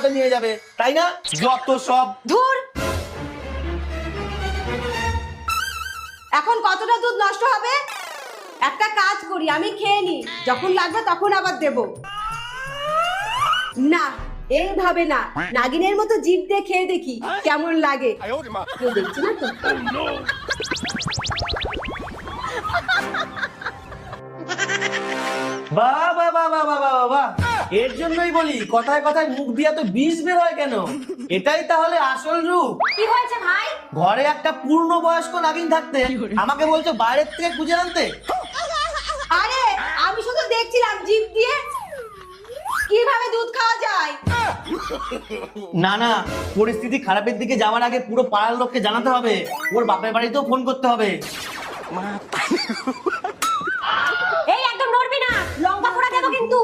নিয়ে যাবে, তাই না? যত সব ধুর, এখন কতটা দুধ নষ্ট হবে? একটা কাজ করি, আমি খেয়ে নি, যখন লাগবে তখন আবার দেব। না, এইভাবে না, নাগিনের মতো জিভ দিয়ে খেয়ে দেখি কেমন লাগে। কেউ দেখছে না তো? বাহ বাহ বাহ বাহ বাহ বাহ বাহ। এর জন্যই বলি কথায় কথায় মুখ দিয়া তো বিষ বের হয় কেন? এটাই তাহলে আসল রূপ। কি হয়েছে ভাই? ঘরে একটা পূর্ণ বয়স্ক নাগিন থাকতে আমাকে বলছো বাইরের থেকে খুঁজে আনতে? আরে আমি শুধু দেখছিলাম জিভ দিয়ে কিভাবে দুধ খাওয়া যায়। না না, পরিস্থিতি খারাপের দিকে যাওয়ার আগে পুরো পাড়ার লোককে জানাতে হবে, ওর বাপের বাড়িতেও ফোন করতে হবে। এই একদম নড়বি না, লঙ্কা ফোড়া দেবো কিন্তু।